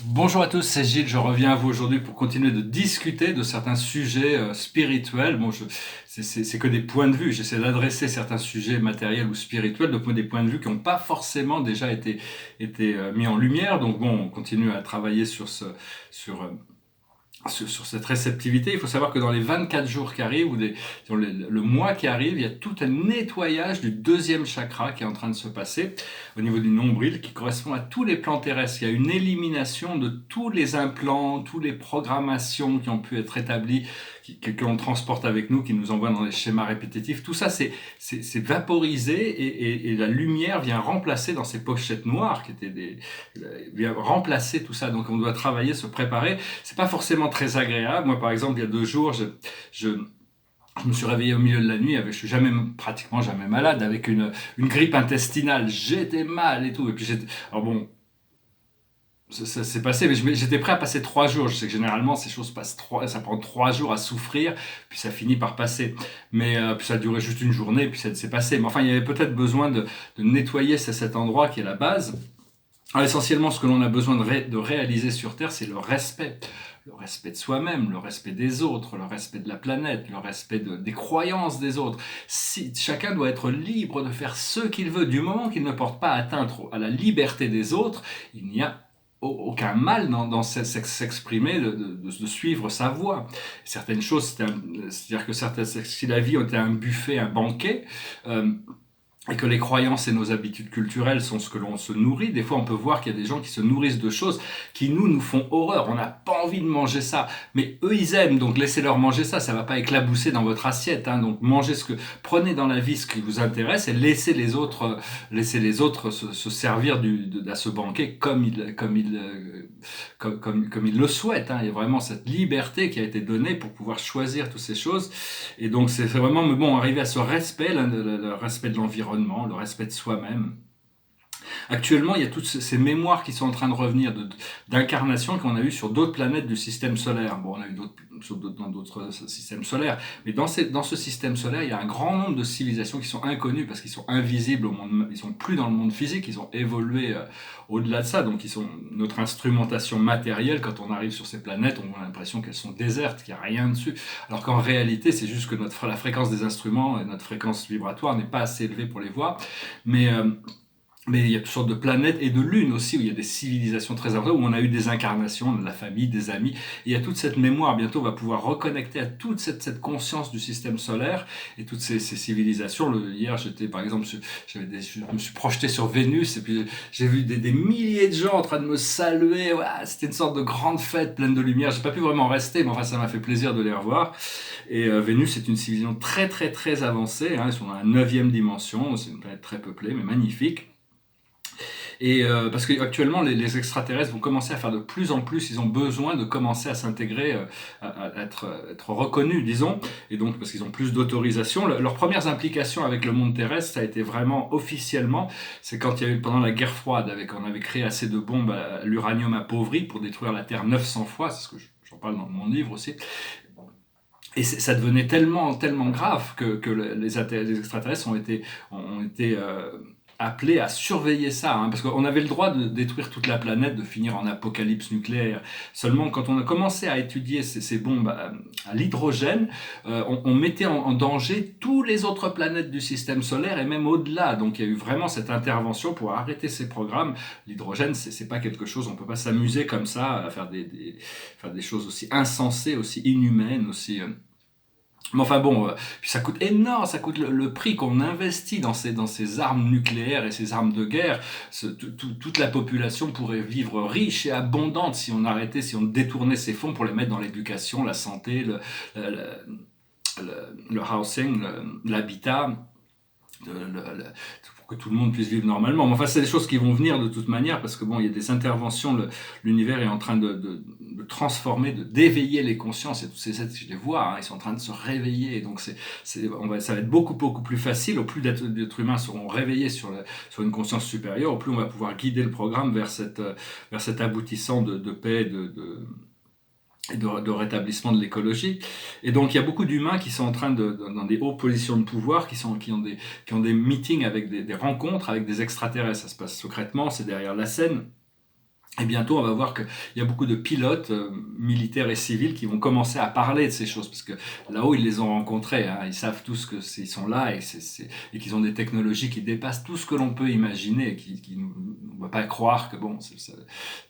Bonjour à tous, c'est Gilles, je reviens à vous aujourd'hui pour continuer de discuter de certains sujets spirituels. C'est que des points de vue, j'essaie d'adresser certains sujets matériels ou spirituels, donc des points de vue qui n'ont pas forcément déjà été mis en lumière. Donc bon, on continue à travailler sur, euh, sur cette réceptivité. Il faut savoir que dans les 24 jours qui arrivent, dans le mois qui arrive, il y a tout un nettoyage du deuxième chakra qui est en train de se passer au niveau du nombril, qui correspond à tous les plans terrestres. Il y a une élimination de tous les implants, toutes les programmations qui ont pu être établies, que l'on transporte avec nous, qui nous envoient dans les schémas répétitifs. Tout ça, c'est vaporisé et la lumière vient remplacer dans ces pochettes noires qui étaient vient remplacer tout ça. Donc on doit travailler, se préparer. C'est pas forcément très agréable. Moi, par exemple, il y a 2 jours, je, je me suis réveillé au milieu de la nuit, je suis pratiquement jamais malade, avec une grippe intestinale. J'étais mal et tout. Et puis alors bon, ça s'est passé, mais j'étais prêt à passer 3 jours. Je sais que généralement ces choses ça prend 3 jours à souffrir, puis ça finit par passer. Mais puis ça a duré juste une journée, puis ça s'est passé. Mais enfin, il y avait peut-être besoin de nettoyer cet endroit qui est la base. Alors, essentiellement, ce que l'on a besoin de réaliser sur Terre, c'est le respect. Le respect de soi-même, le respect des autres, le respect de la planète, le respect des croyances des autres. Si, chacun doit être libre de faire ce qu'il veut, du moment qu'il ne porte pas atteinte à la liberté des autres, il n'y a aucun mal dans s'exprimer, de suivre sa voie. Certaines choses, c'est-à-dire que si la vie était un buffet, un banquet, et que les croyances et nos habitudes culturelles sont ce que l'on se nourrit. Des fois, on peut voir qu'il y a des gens qui se nourrissent de choses qui nous font horreur. On n'a pas envie de manger ça, mais eux, ils aiment, donc laissez-leur manger ça. Ça va pas éclabousser dans votre assiette, hein. Donc prenez dans la vie ce qui vous intéresse et laissez les autres se servir à ce banquet comme ils le souhaitent, hein. Il y a vraiment cette liberté qui a été donnée pour pouvoir choisir toutes ces choses. Et donc, c'est vraiment, mais bon, arriver à ce respect, le respect de l'environnement, le respect de soi-même. Actuellement, il y a toutes ces mémoires qui sont en train de revenir d'incarnations qu'on a eues sur d'autres planètes du système solaire. Bon, on a eu dans d'autres systèmes solaires, mais dans ce système solaire, il y a un grand nombre de civilisations qui sont inconnues parce qu'ils sont invisibles au monde, ils sont plus dans le monde physique, ils ont évolué au-delà de ça, donc ils sont notre instrumentation matérielle. Quand on arrive sur ces planètes, on a l'impression qu'elles sont désertes, qu'il n'y a rien dessus, alors qu'en réalité, c'est juste que la fréquence des instruments et notre fréquence vibratoire n'est pas assez élevée pour les voir, mais mais il y a toutes sortes de planètes et de lunes aussi où il y a des civilisations très importantes, où on a eu des incarnations, de la famille, des amis. Et il y a toute cette mémoire. Bientôt, on va pouvoir reconnecter à toute cette conscience du système solaire et toutes ces civilisations. Hier, par exemple, je me suis projeté sur Vénus et puis j'ai vu des milliers de gens en train de me saluer. Ouais, c'était une sorte de grande fête pleine de lumière. J'ai pas pu vraiment rester, mais enfin, ça m'a fait plaisir de les revoir. Et Vénus est une civilisation très, très, très avancée, hein. Ils sont dans la 9e dimension. C'est une planète très peuplée, mais magnifique. Et parce qu'actuellement, les extraterrestres vont commencer à faire de plus en plus, ils ont besoin de commencer à s'intégrer, à être reconnus, disons, et donc parce qu'ils ont plus d'autorisation. Leurs premières implications avec le monde terrestre, ça a été vraiment officiellement, c'est quand il y a eu pendant la guerre froide, on avait créé assez de bombes à l'uranium appauvri pour détruire la Terre 900 fois, c'est ce que j'en parle dans mon livre aussi. Et ça devenait tellement, tellement grave que les extraterrestres ont été appelés à surveiller ça, hein, parce qu'on avait le droit de détruire toute la planète, de finir en apocalypse nucléaire. Seulement, quand on a commencé à étudier ces bombes à l'hydrogène, on mettait en danger toutes les autres planètes du système solaire et même au-delà. Donc, il y a eu vraiment cette intervention pour arrêter ces programmes. L'hydrogène, c'est pas quelque chose, on peut pas s'amuser comme ça à faire des choses aussi insensées, aussi inhumaines, aussi mais enfin bon, puis ça coûte énorme, ça coûte le prix qu'on investit dans ces armes nucléaires et ces armes de guerre. Toute la population pourrait vivre riche et abondante si on arrêtait, si on détournait ces fonds pour les mettre dans l'éducation, la santé, le housing, l'habitat, pour que tout le monde puisse vivre normalement. Mais enfin, c'est des choses qui vont venir de toute manière parce que bon, il y a des interventions, l'univers est en train de transformer, d'éveiller les consciences. Et tous ces êtres, je les vois, hein, ils sont en train de se réveiller. Et donc, ça va être beaucoup, beaucoup plus facile. Au plus d'êtres humains seront réveillés sur une conscience supérieure, au plus on va pouvoir guider le programme vers cet aboutissant de paix, et de rétablissement de l'écologie. Et donc il y a beaucoup d'humains qui sont en train dans des hautes positions de pouvoir, qui ont des meetings avec des rencontres avec des extraterrestres. Ça se passe secrètement, c'est derrière la scène. Et bientôt, on va voir qu'il y a beaucoup de pilotes militaires et civils qui vont commencer à parler de ces choses, parce que là-haut, ils les ont rencontrés, hein, ils savent tous qu'ils sont là et qu'ils ont des technologies qui dépassent tout ce que l'on peut imaginer, on ne va pas croire que bon,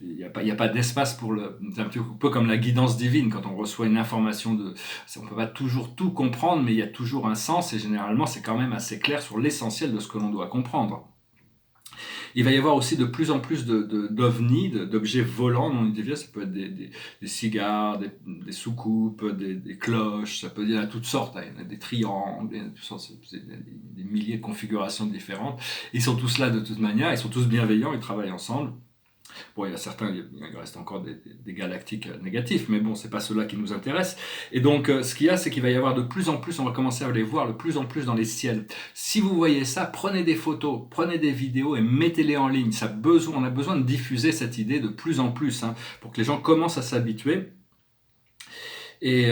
il n'y a pas d'espace pour c'est un petit peu comme la guidance divine, quand on reçoit une information on ne peut pas toujours tout comprendre, mais il y a toujours un sens, et généralement, c'est quand même assez clair sur l'essentiel de ce que l'on doit comprendre. Il va y avoir aussi de plus en plus d'ovnis, d'objets volants non identifiés. Ça peut être des cigares, des soucoupes, des cloches, ça peut être, il y en a toutes sortes, hein. Il y en a des triangles, il y en a toutes sortes, des milliers de configurations différentes. Ils sont tous là de toute manière, ils sont tous bienveillants, ils travaillent ensemble. Bon, il y a certains, il reste encore des galactiques négatifs, mais bon, c'est pas ceux-là qui nous intéressent. Et donc, ce qu'il y a, c'est qu'il va y avoir de plus en plus, on va commencer à les voir de plus en plus dans les ciels. Si vous voyez ça, prenez des photos, prenez des vidéos et mettez-les en ligne. On a besoin de diffuser cette idée de plus en plus, hein, pour que les gens commencent à s'habituer. Et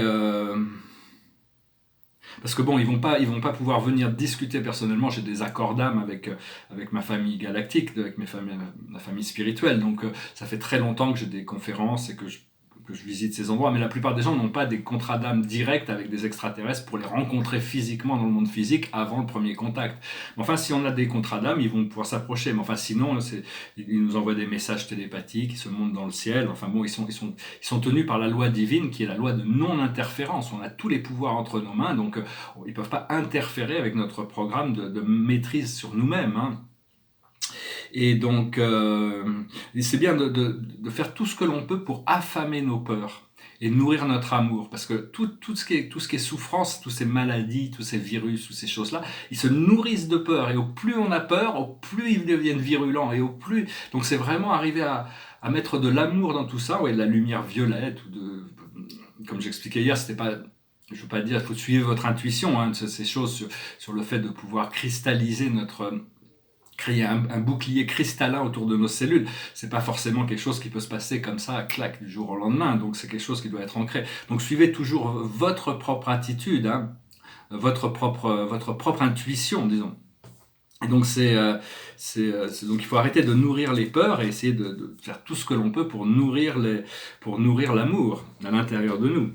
parce que bon, ils vont pas pouvoir venir discuter personnellement. J'ai des accords d'âme avec ma famille galactique, avec ma famille spirituelle. Donc, ça fait très longtemps que j'ai des conférences et que je visite ces endroits, mais la plupart des gens n'ont pas des contrats d'âme directs avec des extraterrestres pour les rencontrer physiquement dans le monde physique avant le premier contact. Mais enfin, si on a des contrats d'âme, ils vont pouvoir s'approcher. Mais enfin, sinon, ils nous envoient des messages télépathiques, ils se montent dans le ciel. Enfin bon, ils sont tenus par la loi divine, qui est la loi de non-interférence. On a tous les pouvoirs entre nos mains, donc ils ne peuvent pas interférer avec notre programme de maîtrise sur nous-mêmes, hein. Et donc, c'est bien de faire tout ce que l'on peut pour affamer nos peurs et nourrir notre amour. Parce que tout ce qui est souffrance, toutes ces maladies, tous ces virus, toutes ces choses-là, ils se nourrissent de peur. Et au plus on a peur, au plus ils deviennent virulents. Et au plus... Donc c'est vraiment arriver à mettre de l'amour dans tout ça, ouais, de la lumière violette, comme j'expliquais hier, c'était pas... Je ne veux pas dire, il faut suivre votre intuition, hein, ces choses sur le fait de pouvoir cristalliser créer un bouclier cristallin autour de nos cellules. C'est pas forcément quelque chose qui peut se passer comme ça, clac, du jour au lendemain. Donc c'est quelque chose qui doit être ancré. Donc suivez toujours votre propre attitude, hein, votre propre intuition, disons. Et donc donc il faut arrêter de nourrir les peurs et essayer de faire tout ce que l'on peut pour nourrir l'amour à l'intérieur de nous.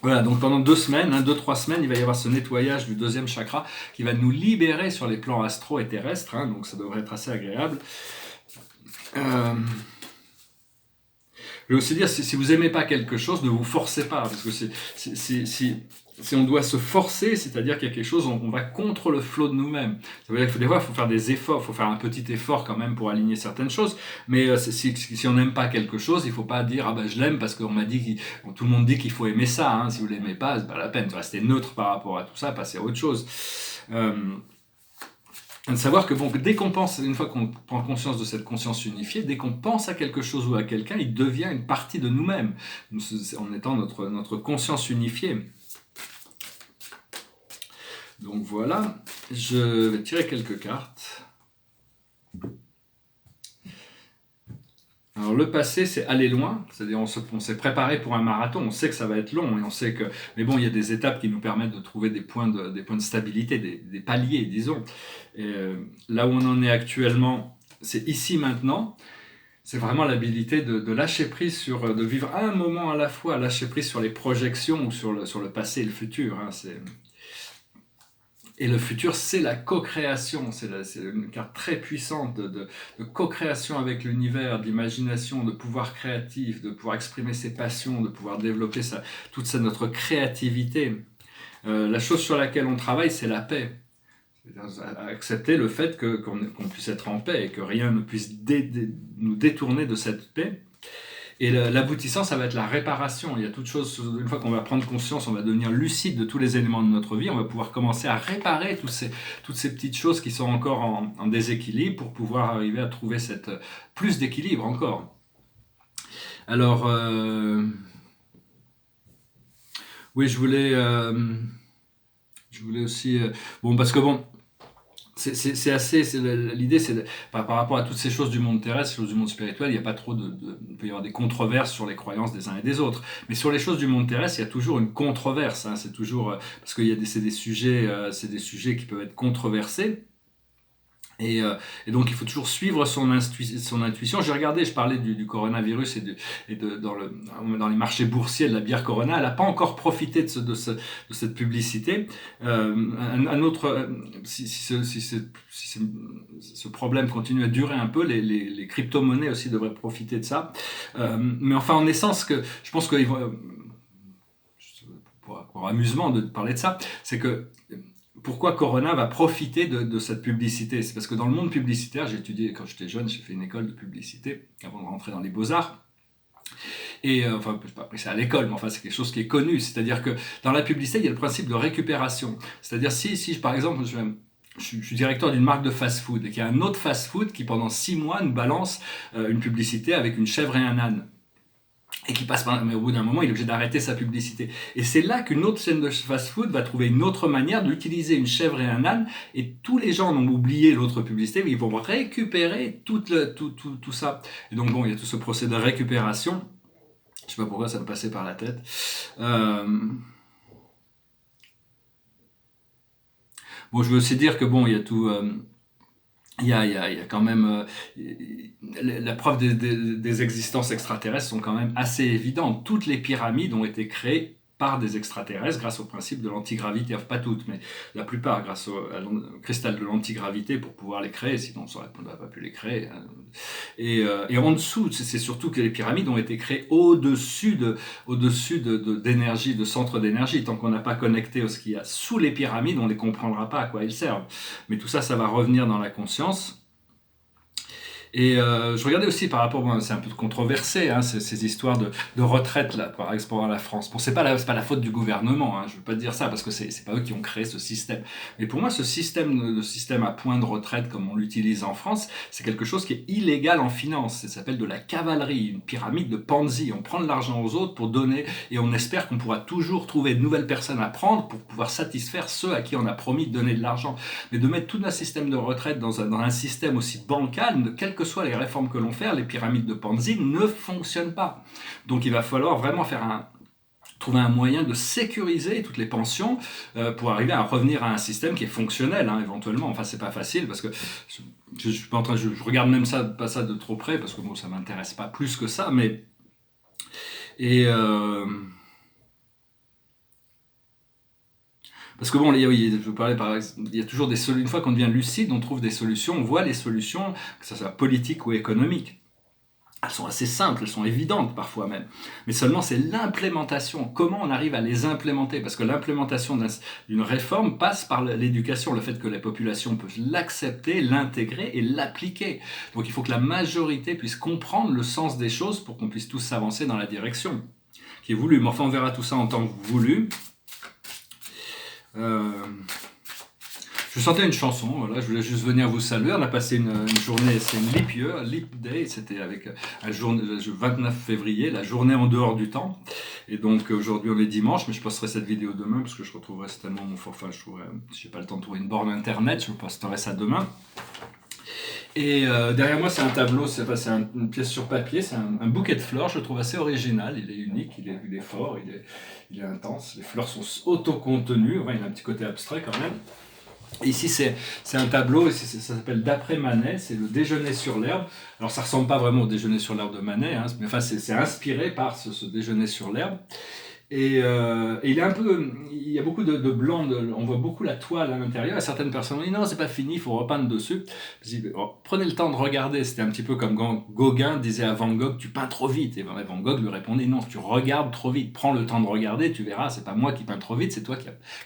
Voilà, donc pendant 2 semaines, 2-3 semaines, il va y avoir ce nettoyage du deuxième chakra qui va nous libérer sur les plans astro et terrestres, hein, donc ça devrait être assez agréable. Je vais aussi dire, si vous n'aimez pas quelque chose, ne vous forcez pas, parce que si on doit se forcer, c'est-à-dire qu'il y a quelque chose, on va contre le flot de nous-mêmes. Ça veut dire que des fois, il faut faire des efforts, il faut faire un petit effort quand même pour aligner certaines choses, mais si on n'aime pas quelque chose, il ne faut pas dire « Ah ben je l'aime parce qu'on m'a dit, tout le monde dit qu'il faut aimer ça, hein. Si vous ne l'aimez pas, c'est pas la peine de rester neutre par rapport à tout ça, passer à autre chose. » De savoir que bon, dès qu'on pense, une fois qu'on prend conscience de cette conscience unifiée, dès qu'on pense à quelque chose ou à quelqu'un, il devient une partie de nous-mêmes, en étant notre conscience unifiée. Donc voilà, je vais tirer quelques cartes. Alors le passé, c'est aller loin, c'est-à-dire on s'est préparé pour un marathon, on sait que ça va être long, et on sait que, mais bon, il y a des étapes qui nous permettent de trouver des points de stabilité, des paliers, disons. Et là où on en est actuellement, c'est ici maintenant. C'est vraiment l'habilité de lâcher prise de vivre un moment à la fois, lâcher prise sur les projections ou sur le passé et le futur, hein, Et le futur, c'est la co-création, c'est une carte très puissante de co-création avec l'univers, d'imagination, de pouvoir créatif, de pouvoir exprimer ses passions, de pouvoir développer toute notre créativité. La chose sur laquelle on travaille, c'est la paix. Accepter le fait qu'on puisse être en paix et que rien ne puisse nous détourner de cette paix. Et l'aboutissant, ça va être la réparation. Il y a toute chose, une fois qu'on va prendre conscience, on va devenir lucide de tous les éléments de notre vie, on va pouvoir commencer à réparer toutes ces petites choses qui sont encore en déséquilibre pour pouvoir arriver à trouver plus d'équilibre encore. Alors, oui, je voulais aussi... bon, parce que bon... L'idée, c'est par rapport à toutes ces choses du monde terrestre, ces choses du monde spirituel, il n'y a pas trop il peut y avoir des controverses sur les croyances des uns et des autres. Mais sur les choses du monde terrestre, il y a toujours une controverse, hein, c'est toujours, parce que c'est des sujets qui peuvent être controversés. Et donc il faut toujours suivre son intuition. J'ai regardé, je parlais du coronavirus dans les marchés boursiers de la bière Corona. Elle n'a pas encore profité de cette publicité. Un autre, si ce problème continue à durer un peu, les crypto-monnaies aussi devraient profiter de ça. Mais enfin, en essence, je pense qu'ils vont, pour amusement de parler de ça, c'est que pourquoi Corona va profiter de cette publicité? C'est parce que dans le monde publicitaire, j'ai étudié quand j'étais jeune, j'ai fait une école de publicité avant de rentrer dans les beaux-arts. Et enfin, je n'ai pas appris ça à l'école, mais enfin, c'est quelque chose qui est connu. C'est-à-dire que dans la publicité, il y a le principe de récupération. C'est-à-dire si par exemple, je suis directeur d'une marque de fast-food et qu'il y a un autre fast-food qui pendant 6 mois nous balance une publicité avec une chèvre et un âne. Et qui passe par, mais au bout d'un moment, il est obligé d'arrêter sa publicité. Et c'est là qu'une autre chaîne de fast-food va trouver une autre manière d'utiliser une chèvre et un âne, et tous les gens ont oublié l'autre publicité, mais ils vont récupérer tout ça. Et donc bon, il y a tout ce procédé de récupération. Je sais pas pourquoi ça me passait par la tête. Bon, je veux aussi dire que bon, il y a tout... il y a quand même la preuve des existences extraterrestres sont quand même assez évidentes. Toutes les pyramides ont été créées par des extraterrestres grâce au principe de l'antigravité. Enfin, pas toutes, mais la plupart grâce au cristal de l'antigravité pour pouvoir les créer, sinon on n'aurait pas pu les créer. Et en dessous, c'est surtout que les pyramides ont été créées au-dessus d'énergie, de centres d'énergie. Tant qu'on n'a pas connecté ce qu'il y a sous les pyramides, on ne les comprendra pas à quoi ils servent. Mais tout ça, ça va revenir dans la conscience. Et je regardais aussi par rapport, bon, c'est un peu controversé, hein, ces histoires de retraite là, par exemple à la France. Bon, c'est pas la faute du gouvernement, hein, je veux pas dire ça parce que c'est pas eux qui ont créé ce système. Mais pour moi, ce système à points de retraite comme on l'utilise en France, c'est quelque chose qui est illégal en finance. Ça s'appelle de la cavalerie, une pyramide de Ponzi. On prend de l'argent aux autres pour donner et on espère qu'on pourra toujours trouver de nouvelles personnes à prendre pour pouvoir satisfaire ceux à qui on a promis de donner de l'argent. Mais de mettre tout un système de retraite dans un système aussi bancal, quel que soient les réformes que l'on fait, les pyramides de Ponzi ne fonctionnent pas. Donc il va falloir vraiment trouver un moyen de sécuriser toutes les pensions pour arriver à revenir à un système qui est fonctionnel, hein, éventuellement. Enfin, c'est pas facile parce que je suis pas en train, je regarde même pas ça de trop près parce que bon, ça m'intéresse pas plus que ça, mais parce que bon, je parlais il y a toujours des solutions. Une fois qu'on devient lucide, on trouve des solutions, on voit les solutions, que ce soit politique ou économique. Elles sont assez simples, elles sont évidentes parfois même. Mais seulement c'est l'implémentation. Comment on arrive à les implémenter? Parce que l'implémentation d'une réforme passe par l'éducation, le fait que la population peut l'accepter, l'intégrer et l'appliquer. Donc il faut que la majorité puisse comprendre le sens des choses pour qu'on puisse tous s'avancer dans la direction qui est voulue. Mais enfin, on verra tout ça en temps voulu. Je chantais une chanson, voilà, je voulais juste venir vous saluer. On a passé une journée, c'est une leap year, leap day, c'était avec le 29 février, la journée en dehors du temps. Et donc aujourd'hui on est dimanche, mais je posterai cette vidéo demain parce que je retrouverai certainement mon forfait. Si j'ai pas le temps de trouver une borne internet, je vous posterai ça demain. Et derrière moi c'est un tableau, c'est une pièce sur papier, c'est un bouquet de fleurs, je le trouve assez original, il est unique, il est fort, il est intense. Les fleurs sont autocontenues, ouais, il y a un petit côté abstrait quand même. Et ici c'est un tableau, ça s'appelle D'après Manet, c'est le déjeuner sur l'herbe. Alors ça ressemble pas vraiment au déjeuner sur l'herbe de Manet, hein, mais enfin c'est inspiré par ce déjeuner sur l'herbe. Et il y a beaucoup de blanc, on voit beaucoup la toile à l'intérieur, et certaines personnes disent non, c'est pas fini, il faut repeindre dessus. Je dis, prenez le temps de regarder, c'était un petit peu comme quand Gauguin disait à Van Gogh, tu peins trop vite. Et Van Gogh lui répondait, non, tu regardes trop vite, prends le temps de regarder, tu verras, c'est pas moi qui peins trop vite, c'est toi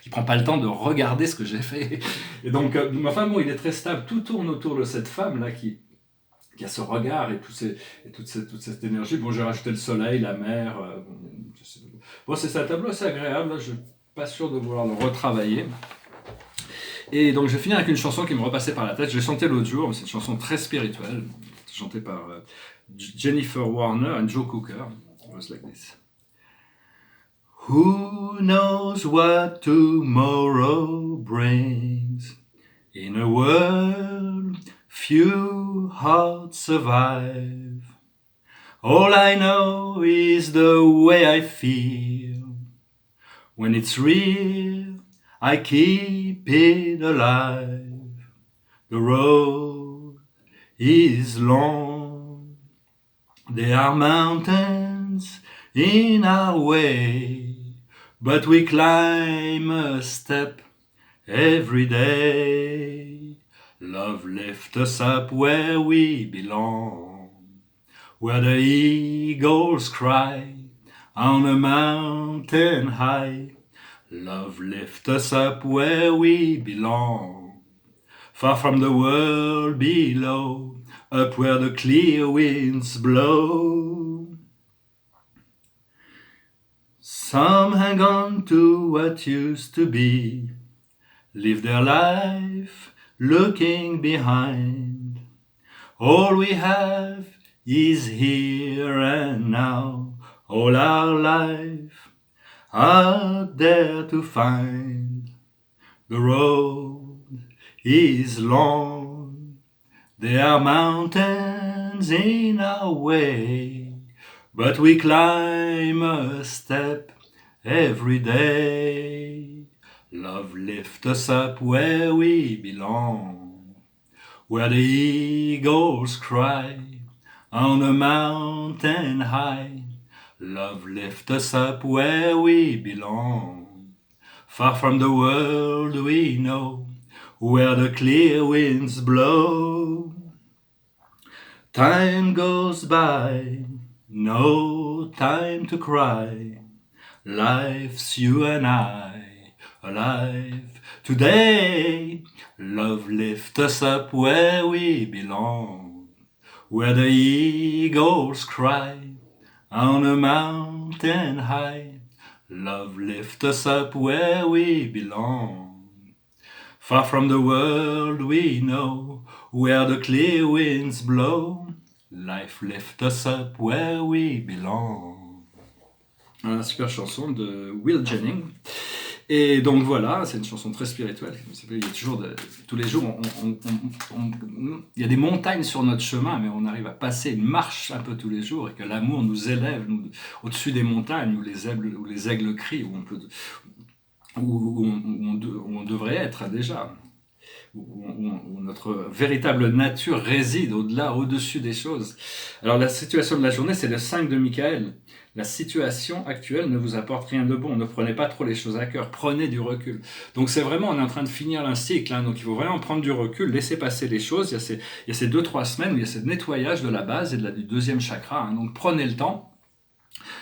qui prends pas le temps de regarder ce que j'ai fait. Et donc, enfin bon, il est très stable, tout tourne autour de cette femme-là qui a ce regard et toute cette énergie. Bon, j'ai rajouté le soleil, la mer. Bon, c'est un tableau assez agréable. Là, je ne suis pas sûr de vouloir le retravailler. Et donc, je vais finir avec une chanson qui me repassait par la tête. Je l'ai chantée l'autre jour, mais c'est une chanson très spirituelle. C'est chantée par Jennifer Warner et Joe Cooker. It was like this. Who knows what tomorrow brings in a world few hearts survive. All I know is the way I feel. When it's real, I keep it alive. The road is long. There are mountains in our way, but we climb a step every day. Love lifts us up where we belong, where the eagles cry on a mountain high. Love lifts us up where we belong, far from the world below, up where the clear winds blow. Some hang on to what used to be, live their life looking behind. All we have is here and now, all our life out there to find. The road is long, there are mountains in our way, but we climb a step every day. Love lifts us up where we belong, where the eagles cry on a mountain high. Love lifts us up where we belong, far from the world we know, where the clear winds blow. Time goes by, no time to cry. Life's you and I, alive today. Love lifts us up where we belong, where the eagles cry on a mountain high. Love lifts us up where we belong, far from the world we know, where the clear winds blow. Life lifts us up where we belong. Une super chanson de Will Jennings. Et donc voilà, c'est une chanson très spirituelle. Il y a toujours tous les jours, il y a des montagnes sur notre chemin, mais on arrive à passer une marche un peu tous les jours, et que l'amour nous élève au-dessus des montagnes où les aigles crient, où on devrait être déjà, où notre véritable nature réside au-delà, au-dessus des choses. Alors la situation de la journée, c'est le 5 de Michael. La situation actuelle ne vous apporte rien de bon. Ne prenez pas trop les choses à cœur. Prenez du recul. Donc c'est vraiment, on est en train de finir un cycle. Donc il faut vraiment prendre du recul, laisser passer les choses. Il y a ces 2-3 semaines où il y a ce nettoyage de la base et du deuxième chakra. Donc prenez le temps.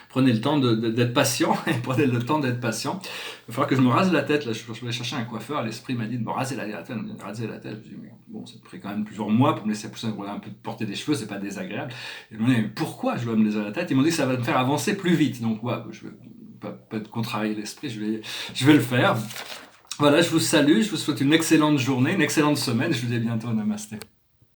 Prenez le temps d'être patient, et prenez le temps d'être patient. Il va falloir que je me rase la tête. Là, je vais chercher un coiffeur. L'esprit m'a dit de me raser la tête. Raser la tête. Je dis, bon, ça pris quand même plusieurs mois pour me laisser pousser un peu, porter des cheveux, c'est pas désagréable. Et je me dis, mais pourquoi je dois me laser la tête? Ils m'ont dit que ça va me faire avancer plus vite. Donc, ouais, je vais pas contrarier l'esprit. Je vais le faire. Voilà, je vous salue. Je vous souhaite une excellente journée, une excellente semaine. Je vous dis à bientôt. Namasté.